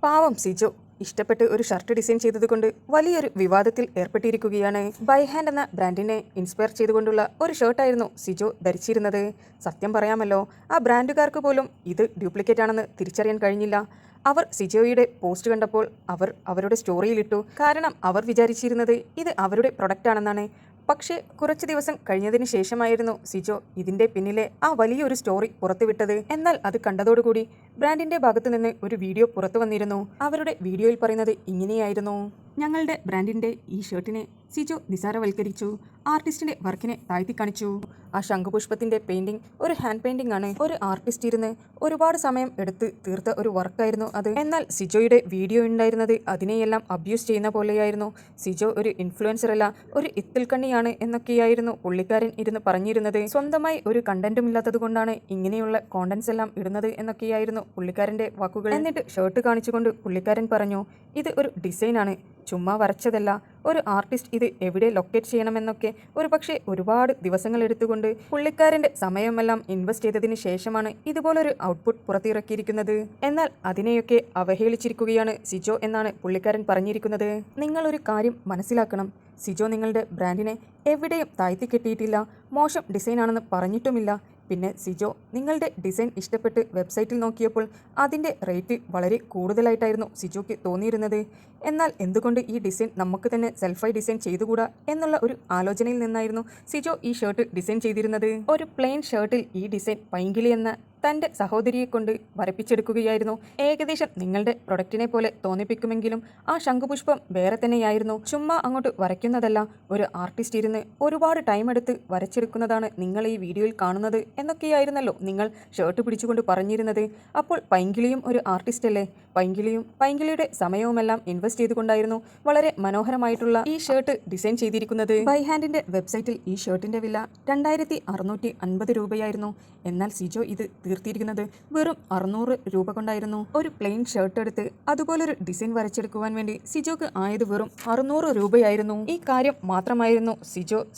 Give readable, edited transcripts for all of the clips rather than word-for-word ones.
പാവം സിജോ ഇഷ്ടപ്പെട്ട് ഒരു ഷർട്ട് ഡിസൈൻ ചെയ്തതുകൊണ്ട് വലിയൊരു വിവാദത്തിൽ ഏർപ്പെട്ടിരിക്കുകയാണ്. ബൈ ഹാൻഡ് എന്ന ബ്രാൻഡിനെ ഇൻസ്പയർ ചെയ്തുകൊണ്ടുള്ള ഒരു ഷർട്ടായിരുന്നു സിജോ ധരിച്ചിരുന്നത്. സത്യം പറയാമല്ലോ, ആ ബ്രാൻഡുകാർക്ക് പോലും ഇത് ഡ്യൂപ്ലിക്കേറ്റ് ആണെന്ന് തിരിച്ചറിയാൻ കഴിഞ്ഞില്ല. അവർ സിജോയുടെ പോസ്റ്റ് കണ്ടപ്പോൾ അവരുടെ സ്റ്റോറിയിലിട്ടു. കാരണം അവർ വിചാരിച്ചിരുന്നത് ഇത് അവരുടെ പ്രൊഡക്റ്റാണെന്നാണ്. പക്ഷേ കുറച്ച് ദിവസം കഴിഞ്ഞതിന് ശേഷമായിരുന്നു സിജോ ഇതിന്റെ പിന്നിലെ ആ വലിയൊരു സ്റ്റോറി പുറത്തുവിട്ടത്. എന്നാൽ അത് കണ്ടതോടുകൂടി ബ്രാൻഡിന്റെ ഭാഗത്തു നിന്ന് ഒരു വീഡിയോ പുറത്തു വന്നിരുന്നു. അവരുടെ വീഡിയോയിൽ പറയുന്നത് ഇങ്ങനെയായിരുന്നു: ഞങ്ങളുടെ ബ്രാൻഡിന്റെ ഈ ഷർട്ടിനെ സിജോ നിസാരവൽക്കരിച്ചു, ആർട്ടിസ്റ്റിന്റെ വർക്കിനെ താഴ്ത്തി കാണിച്ചു. ആ ശംഖുപുഷ്പത്തിന്റെ പെയിന്റിംഗ് ഒരു ഹാൻഡ് പെയിന്റിംഗ് ആണ്. ഒരു ആർട്ടിസ്റ്റ് ഇരുന്ന് ഒരുപാട് സമയം എടുത്ത് തീർത്ത ഒരു വർക്കായിരുന്നു അത്. എന്നാൽ സിജോയുടെ വീഡിയോ ഉണ്ടായിരുന്നത് അതിനെയെല്ലാം അബ്യൂസ് ചെയ്യുന്ന പോലെയായിരുന്നു. സിജോ ഒരു ഇൻഫ്ലുവൻസർ അല്ല, ഒരു ഇത്തിൽക്കണ്ണിയാണ് എന്നൊക്കെയായിരുന്നു പുള്ളിക്കാരൻ ഇരുന്ന് പറഞ്ഞിരുന്നത്. സ്വന്തമായി ഒരു കണ്ടന്റും ഇല്ലാത്തത് കൊണ്ടാണ് ഇങ്ങനെയുള്ള കോണ്ടന്റ്സ് എല്ലാം ഇടുന്നത് എന്നൊക്കെയായിരുന്നു പുള്ളിക്കാരന്റെ വാക്കുകൾ. എന്നിട്ട് ഷർട്ട് കാണിച്ചുകൊണ്ട് പുള്ളിക്കാരൻ പറഞ്ഞു, ഇത് ഒരു ഡിസൈനാണ്, ചുമ്മാ വരച്ചതല്ല. ഒരു ആർട്ടിസ്റ്റ് ഇത് എവിടെ ലൊക്കേറ്റ് ചെയ്യണമെന്നൊക്കെ പക്ഷേ ഒരുപാട് ദിവസങ്ങൾ എടുത്തുകൊണ്ട് പുള്ളിക്കാരന്റെ സമയമെല്ലാം ഇൻവെസ്റ്റ് ചെയ്തതിന് ശേഷമാണ് ഇതുപോലൊരു ഔട്ട്പുട്ട് പുറത്തിറക്കിയിരിക്കുന്നത്. എന്നാൽ അതിനെയൊക്കെ അവഹേളിച്ചിരിക്കുകയാണ് സിജോ എന്നാണ് പുള്ളിക്കാരൻ പറഞ്ഞിരിക്കുന്നത്. നിങ്ങളൊരു കാര്യം മനസ്സിലാക്കണം, സിജോ നിങ്ങളുടെ ബ്രാൻഡിനെ എവിടെയും താഴ്ത്തി കെട്ടിയിട്ടില്ല, മോശം ഡിസൈനാണെന്ന് പറഞ്ഞിട്ടുമില്ല. പിന്നെ സിജോ നിങ്ങളുടെ ഡിസൈൻ ഇഷ്ടപ്പെട്ട് വെബ്സൈറ്റിൽ നോക്കിയപ്പോൾ അതിൻ്റെ റേറ്റ് വളരെ കൂടുതലായിട്ടായിരുന്നു സിജോയ്ക്ക് തോന്നിയിരുന്നത്. എന്നാൽ എന്തുകൊണ്ട് ഈ ഡിസൈൻ നമുക്ക് തന്നെ സെൽഫായി ഡിസൈൻ ചെയ്തുകൂടാ എന്നുള്ള ഒരു ആലോചനയിൽ നിന്നായിരുന്നു സിജോ ഈ ഷർട്ട് ഡിസൈൻ ചെയ്തിരുന്നത്. ഒരു പ്ലെയിൻ ഷർട്ടിൽ ഈ ഡിസൈൻ പൈങ്കിളി എന്ന തൻ്റെ സഹോദരിയെ കൊണ്ട് വരപ്പിച്ചെടുക്കുകയായിരുന്നു. ഏകദേശം നിങ്ങളുടെ പ്രൊഡക്റ്റിനെ പോലെ തോന്നിപ്പിക്കുമെങ്കിലും ആ ശംഖുപുഷ്പം വേറെ തന്നെയായിരുന്നു. ചുമ്മാ അങ്ങോട്ട് വരയ്ക്കുന്നതല്ല, ഒരു ആർട്ടിസ്റ്റ് ഇരുന്ന് ഒരുപാട് ടൈം എടുത്ത് വരച്ചെടുക്കുന്നതാണ് നിങ്ങൾ ഈ വീഡിയോയിൽ കാണുന്നത് എന്നൊക്കെയായിരുന്നല്ലോ നിങ്ങൾ ഷർട്ട് പിടിച്ചുകൊണ്ട് പറഞ്ഞിരുന്നത്. അപ്പോൾ പൈങ്കിളിയും ഒരു ആർട്ടിസ്റ്റ് അല്ലേ? പൈങ്കിളിയുടെ സമയവുമെല്ലാം ഇൻവെസ്റ്റ് ചെയ്തുകൊണ്ടായിരുന്നു വളരെ മനോഹരമായിട്ടുള്ള ഈ ഷർട്ട് ഡിസൈൻ ചെയ്തിരിക്കുന്നത്. ബൈ ഹാൻഡിന്റെ വെബ്സൈറ്റിൽ ഈ ഷർട്ടിന്റെ വില 2650 രൂപയായിരുന്നു. എന്നാൽ സിജോ ഇത് തീർത്തിയിരിക്കുന്നത് വെറും 600 രൂപ കൊണ്ടായിരുന്നു. ഒരു പ്ലെയിൻ ഷർട്ട് എടുത്ത് അതുപോലൊരു ഡിസൈൻ വരച്ചെടുക്കുവാൻ വേണ്ടി സിജോക്ക് ആയത് വെറും 600 രൂപയായിരുന്നു. ഈ കാര്യം മാത്രമായിരുന്നു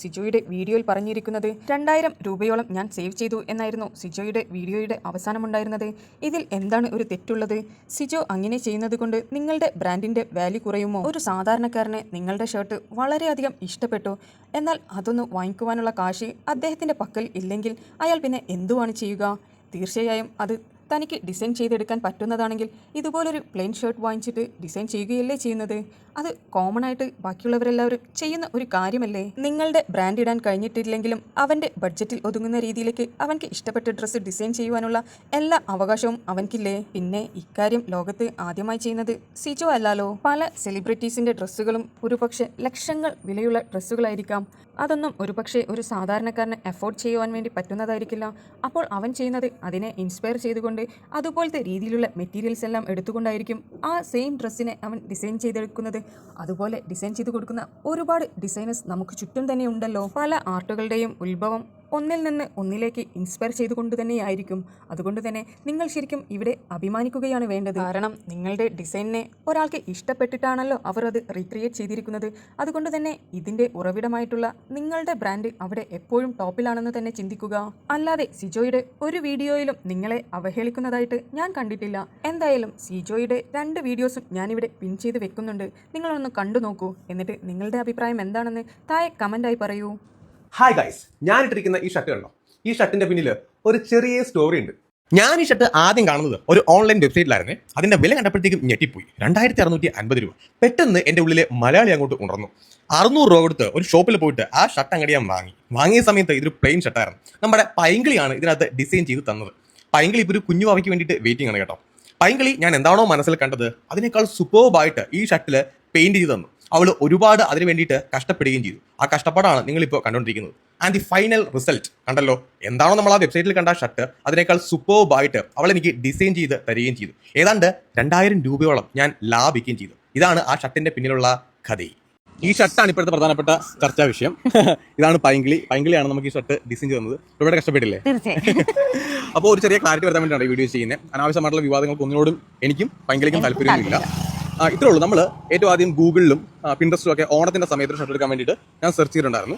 സിജോയുടെ വീഡിയോയിൽ പറഞ്ഞിരിക്കുന്നത്. 2000 രൂപയോളം ഞാൻ സേവ് ചെയ്തു എന്നായിരുന്നു സിജോയുടെ വീഡിയോയുടെ അവസാനമുണ്ടായിരുന്നത്. ഇതിൽ എന്താണ് ഒരു തെറ്റുള്ളത്? സിജോ അങ്ങനെ ചെയ്യുന്നത് കൊണ്ട് നിങ്ങളുടെ ബ്രാൻഡിന്റെ വാല്യൂ കുറയുമോ? ഒരു സാധാരണക്കാരന് നിങ്ങളുടെ ഷർട്ട് വളരെയധികം ഇഷ്ടപ്പെട്ടു, എന്നാൽ അതൊന്ന് വാങ്ങിക്കുവാനുള്ള കാശ് അദ്ദേഹത്തിന്റെ പക്കൽ ഇല്ലെങ്കിൽ അയാൾ പിന്നെ എന്തുവാണ് ചെയ്യുക? തീർച്ചയായും അത് തനിക്ക് ഡിസൈൻ ചെയ്തെടുക്കാൻ പറ്റുന്നതാണെങ്കിൽ ഇതുപോലൊരു പ്ലെയിൻ ഷർട്ട് വാങ്ങിച്ചിട്ട് ഡിസൈൻ ചെയ്യുകയല്ലേ ചെയ്യുന്നത്? അത് കോമൺ ആയിട്ട് ബാക്കിയുള്ളവരെല്ലാവരും ചെയ്യുന്ന ഒരു കാര്യമല്ലേ? നിങ്ങളുടെ ബ്രാൻഡ് ഇടാൻ കഴിഞ്ഞിട്ടില്ലെങ്കിലും അവൻ്റെ ബഡ്ജറ്റിൽ ഒതുങ്ങുന്ന രീതിയിലേക്ക് അവൻക്ക് ഇഷ്ടപ്പെട്ട ഡ്രസ്സ് ഡിസൈൻ ചെയ്യുവാനുള്ള എല്ലാ അവകാശവും അവൻക്കില്ലേ? പിന്നെ ഇക്കാര്യം ലോകത്ത് ആദ്യമായി ചെയ്യുന്നത് സിജോ അല്ലാലോ. പല സെലിബ്രിറ്റീസിൻ്റെ ഡ്രസ്സുകളും ഒരുപക്ഷെ ലക്ഷങ്ങൾ വിലയുള്ള ഡ്രസ്സുകളായിരിക്കാം. അതൊന്നും ഒരുപക്ഷെ ഒരു സാധാരണക്കാരന് അഫോർഡ് ചെയ്യുവാൻ വേണ്ടി പറ്റുന്നതായിരിക്കില്ല. അപ്പോൾ അവൻ ചെയ്യുന്നത് അതിനെ ഇൻസ്പയർ ചെയ്തുകൊണ്ട് അതുപോലത്തെ രീതിയിലുള്ള മെറ്റീരിയൽസ് എല്ലാം എടുത്തുകൊണ്ടായിരിക്കും ആ സെയിം ഡ്രസ്സിനെ അവൻ ഡിസൈൻ ചെയ്തെടുക്കുന്നത്. അതുപോലെ ഡിസൈൻ ചെയ്ത് കൊടുക്കുന്ന ഒരുപാട് ഡിസൈനേഴ്സ് നമുക്ക് ചുറ്റും തന്നെ ഉണ്ടല്ലോ. പല ആർട്ടുകളുടെയും ഉത്ഭവം ഒന്നിൽ നിന്ന് ഒന്നിലേക്ക് ഇൻസ്പയർ ചെയ്തുകൊണ്ട് തന്നെയായിരിക്കും. അതുകൊണ്ട് തന്നെ നിങ്ങൾ ശരിക്കും ഇവിടെ അഭിമാനിക്കുകയാണ് വേണ്ടത്. കാരണം നിങ്ങളുടെ ഡിസൈനിനെ ഒരാൾക്ക് ഇഷ്ടപ്പെട്ടിട്ടാണല്ലോ അവർ അത് റീക്രിയേറ്റ് ചെയ്തിരിക്കുന്നത്. അതുകൊണ്ട് തന്നെ ഇതിൻ്റെ ഉറവിടമായിട്ടുള്ള നിങ്ങളുടെ ബ്രാൻഡ് അവിടെ എപ്പോഴും ടോപ്പിലാണെന്ന് തന്നെ ചിന്തിക്കുക. അല്ലാതെ സിജോയുടെ ഒരു വീഡിയോയിലും നിങ്ങളെ അവഹേളിക്കുന്നതായിട്ട് ഞാൻ കണ്ടിട്ടില്ല. എന്തായാലും സിജോയുടെ 2 വീഡിയോസും ഞാനിവിടെ പിൻ ചെയ്ത് വെക്കുന്നുണ്ട്. നിങ്ങളൊന്ന് കണ്ടു നോക്കൂ. എന്നിട്ട് നിങ്ങളുടെ അഭിപ്രായം എന്താണെന്ന് താഴെ കമൻ്റായി പറയൂ. ഹായ് ഗൈസ്, ഞാൻ ഇട്ടിരിക്കുന്ന ഈ ഷർട്ട് കണ്ടോ? ഈ ഷർട്ടിന്റെ പിന്നിൽ ഒരു ചെറിയ സ്റ്റോറി ഉണ്ട്. ഞാൻ ഈ ഷർട്ട് ആദ്യം കാണുന്നത് ഒരു ഓൺലൈൻ വെബ്സൈറ്റിലായിരുന്നു. അതിന്റെ വില കണ്ടപ്പോഴത്തേക്കും ഞെട്ടിപ്പോയി. 2650 രൂപ. പെട്ടെന്ന് എൻ്റെ ഉള്ളിലെ മലയാളി അങ്ങോട്ട് ഉണർന്നു. 600 രൂപ കൊടുത്ത് ഒരു ഷോപ്പിൽ പോയിട്ട് ആ ഷർട്ട് അങ്ങടി ഞാൻ വാങ്ങിയ സമയത്ത് ഇതൊരു പ്ലെയിൻ ഷർട്ടായിരുന്നു. നമ്മുടെ പൈങ്കിളിയാണ് ഇതിനകത്ത് ഡിസൈൻ ചെയ്ത് തന്നത്. പൈങ്കിളി ഇപ്പോൾ ഒരു കുഞ്ഞു ഭാവിക്ക് വേണ്ടിയിട്ട് വെയിറ്റിംഗ് ആണ് കേട്ടോ. പൈങ്കിളി ഞാൻ എന്താണോ മനസ്സിൽ കണ്ടത് അതിനേക്കാൾ സൂപ്പർബായിട്ട് ഈ ഷർട്ടിൽ പെയിന്റ് ചെയ്ത് തന്നു. അവൾ ഒരുപാട് അതിന് വേണ്ടിയിട്ട് കഷ്ടപ്പെടുകയും ചെയ്തു. ആ കഷ്ടപ്പാടാണ് നിങ്ങളിപ്പോൾ കണ്ടുകൊണ്ടിരിക്കുന്നത്. ആൻഡ് ദി ഫൈനൽ റിസൾട്ട് കണ്ടല്ലോ. എന്താണോ നമ്മൾ ആ വെബ്സൈറ്റിൽ കണ്ട ഷർട്ട് അതിനേക്കാൾ സൂപ്പർബായിട്ട് അവൾ എനിക്ക് ഡിസൈൻ ചെയ്ത് തരികയും ചെയ്തു. ഏതാണ്ട് 2000 രൂപയോളം ഞാൻ ലാഭിക്കുകയും ചെയ്തു. ഇതാണ് ആ ഷർട്ടിന്റെ പിന്നിലുള്ള കഥ. ഈ ഷർട്ടാണ് ഇപ്പോഴത്തെ പ്രധാനപ്പെട്ട ചർച്ചാ വിഷയം. ഇതാണ് പൈങ്കിളിയാണ് നമുക്ക് ഈ ഷർട്ട് ഡിസൈൻ ചെയ്യുന്നത്. ഇവിടെ കഷ്ടപ്പെട്ടില്ലേ? അപ്പോൾ ഒരു ചെറിയ ക്ലാരിറ്റി വരുത്താൻ വേണ്ടിയാണ് ഈ വീഡിയോ ചെയ്യുന്നത്. അനാവശ്യമായിട്ടുള്ള വിവാദങ്ങൾക്ക് ഒന്നിനോടും എനിക്കും പൈങ്കിളിക്കും താല്പര്യമൊന്നുമില്ല. ഇത്രേ ഉള്ളൂ. നമ്മൾ ഏറ്റവും ആദ്യം ഗൂഗിളിലും പിൻട്രസ്റ്റിലും ഒക്കെ ഓണത്തിന്റെ സമയത്ത് ഷർട്ട് എടുക്കാൻ വേണ്ടിയിട്ട് ഞാൻ സെർച്ച് ചെയ്തിട്ടുണ്ടായിരുന്നു.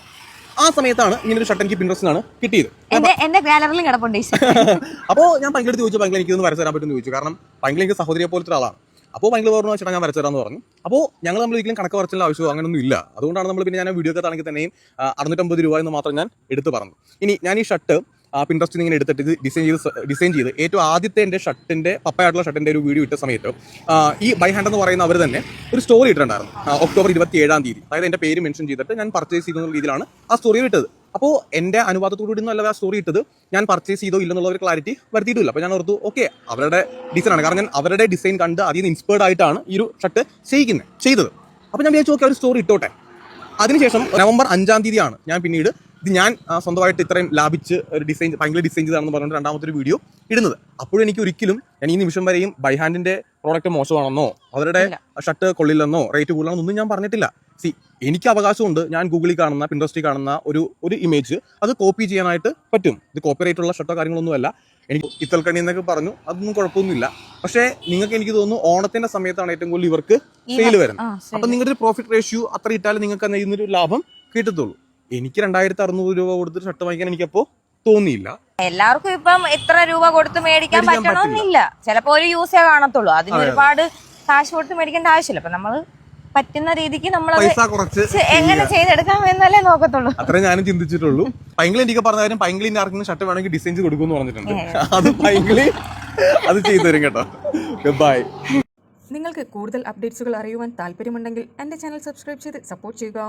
ആ സമയത്താണ് ഇങ്ങനെ ഒരു ഷർട്ട് എനിക്ക് പിൻട്രസ്റ്റിലാണ് കിട്ടിയത്. അപ്പോൾ ഞാൻ പൈങ്കിളി ചോദിച്ചു, പൈങ്കിളി എനിക്കൊന്ന് വരച്ചു തരാൻ പറ്റുമെന്ന് ചോദിച്ചു. കാരണം പൈങ്കിളി എനിക്ക് സഹോദരിയെ പോലത്തെ ഒരാളാണ്. അപ്പോൾ ഭയങ്കര പറഞ്ഞു വെച്ചാൽ ഞാൻ വരച്ചു തരാമെന്ന് പറഞ്ഞു. അപ്പോൾ ഞങ്ങൾ നമ്മൾ ഒരിക്കലും കണക്ക് വരച്ചുള്ള ആവശ്യമോ അങ്ങനെയൊന്നും ഇല്ല. അതുകൊണ്ടാണ് നമ്മൾ പിന്നെ ഞാൻ വീഡിയോ ഒക്കെ ആണെങ്കിൽ തന്നെയും 650 രൂപ എന്ന് മാത്രം ഞാൻ എടുത്ത് പറഞ്ഞു. ഇനി ഞാൻ ഈ ഷർട്ട് പിൻട്രസ്റ്റിൽ ഇങ്ങനെ എടുത്തിട്ട് ഇത് ഡിസൈൻ ചെയ്ത് ഏറ്റവും ആദ്യത്തെ എൻ്റെ ഷർട്ടിൻ്റെ പപ്പയായിട്ടുള്ള ഷർട്ടിൻ്റെ ഒരു വീഡിയോ ഇട്ട സമയത്ത് ഈ ബൈ ഹാൻഡ് എന്ന് പറയുന്ന അവർ തന്നെ ഒരു സ്റ്റോറി ഇട്ടിട്ടുണ്ടായിരുന്നു. ഒക്ടോബർ 27-ാം തീയതി, അതായത് എൻ്റെ പേര് മെൻഷൻ ചെയ്തിട്ട് ഞാൻ പർച്ചേസ് ചെയ്യുന്ന രീതിയിലാണ് ആ സ്റ്റോറി ഇട്ടത്. അപ്പോൾ എൻ്റെ അനുവാദത്തോടുകൂടി ഒന്നും അല്ല ആ സ്റ്റോറി ഇട്ടത്, ഞാൻ പർച്ചേസ് ചെയ്തോ ഇല്ലെന്നുള്ള ഒരു ക്ലാരിറ്റി വരുത്തിയിട്ടില്ല. അപ്പോൾ ഞാൻ ഓർത്തു ഓക്കെ അവരുടെ ഡിസൈനാണ്, കാരണം ഞാൻ അവരുടെ ഡിസൈൻ കണ്ട് അതിൽ നിന്ന് ഇൻസ്പയർഡ് ആയിട്ടാണ് ഈ ഒരു ഷർട്ട് ചെയ്തത്. അപ്പോൾ ഞാൻ വിചാരിച്ചു ഓക്കെ ഒരു സ്റ്റോറി ഇട്ടോട്ടെ. അതിനുശേഷം നവംബർ 5-ാം തീയതിയാണ് ഞാൻ പിന്നീട് ഇത് ഞാൻ സ്വന്തമായിട്ട് ഇത്രയും ലാഭിച്ച് ഒരു ഭയങ്കര ഡിസൈൻ ചെയ്താണെന്ന് പറഞ്ഞിട്ട് രണ്ടാമത്തെ ഒരു വീഡിയോ ഇടുന്നത്. അപ്പോഴും എനിക്ക് ഒരിക്കലും ഞാൻ ഈ നിമിഷം വരെയും ബൈ ഹാൻഡിന്റെ പ്രോഡക്റ്റ് മോശമാണെന്നോ അവരുടെ ഷർട്ട് കൊള്ളില്ലെന്നോ റേറ്റ് കൂടുതലാണെന്നോ ഒന്നും ഞാൻ പറഞ്ഞിട്ടില്ല. എനിക്ക് അവകാശമുണ്ട്, ഞാൻ ഗൂഗിളിൽ കാണുന്ന പിൻട്രസ്റ്റിൽ കാണുന്ന ഒരു ഇമേജ് അത് കോപ്പി ചെയ്യാനായിട്ട് പറ്റും. ഇത് കോപ്പി റേറ്റ് ഉള്ള ഷർട്ടോ കാര്യങ്ങളൊന്നുമല്ല. എനിക്ക് ഇത്തൽക്കണി എന്നൊക്കെ പറഞ്ഞു, അതൊന്നും കുഴപ്പമൊന്നുമില്ല. പക്ഷേ നിങ്ങൾക്ക് എനിക്ക് തോന്നുന്നു ഓണത്തിന്റെ സമയത്താണ് ഏറ്റവും കൂടുതൽ ഇവർക്ക് സെയിൽ വരുന്നത്. അപ്പം നിങ്ങളുടെ ഒരു പ്രോഫിറ്റ് റേഷ്യോ അത്ര ഇട്ടാലും നിങ്ങൾക്ക് ഇതിനൊരു ലാഭം കിട്ടത്തുള്ളൂ. എനിക്ക് 2600 രൂപ കൊടുത്തിട്ട് ഷർട്ട് വാങ്ങിക്കാൻ എനിക്കപ്പോ തോന്നിയില്ല. എല്ലാവർക്കും ഇപ്പം എത്ര രൂപ കൊടുത്ത് മേടിക്കാൻ പറ്റണമെന്നില്ല. ചിലപ്പോ ഒരു യൂസേ കാണത്തുള്ളൂ, അതിന് ഒരുപാട് കാശ് കൊടുത്ത് മേടിക്കേണ്ട ആവശ്യമില്ല. അപ്പൊ നമ്മള് പറ്റുന്ന രീതിക്ക് നമ്മൾ പൈസ കുറച്ച് എങ്ങനെ ചെയ്തെടുക്കാം എന്നല്ലേ നോക്കത്തുള്ളൂ. അത്രേ ഞാനും ചിന്തിച്ചിട്ടുള്ളൂ. പൈങ്കിളി എനിക്ക് പറഞ്ഞ കാര്യം, പൈങ്കിളിന്റെ ആർക്കെങ്കിലും ഷർട്ട് വേണമെങ്കിൽ ഡിസൈൻ ചെയ്ത് കൊടുക്കുമെന്ന് പറഞ്ഞിട്ടുണ്ട്. അത് പൈങ്കിളി അത് ചെയ്തു തരും കേട്ടോ. ബൈ. നിങ്ങൾക്ക് കൂടുതൽ അപ്ഡേറ്റ്സുകൾ അറിയുവാൻ താല്പര്യമുണ്ടെങ്കിൽ എൻ്റെ ചാനൽ സബ്സ്ക്രൈബ് ചെയ്ത് സപ്പോർട്ട് ചെയ്യുക.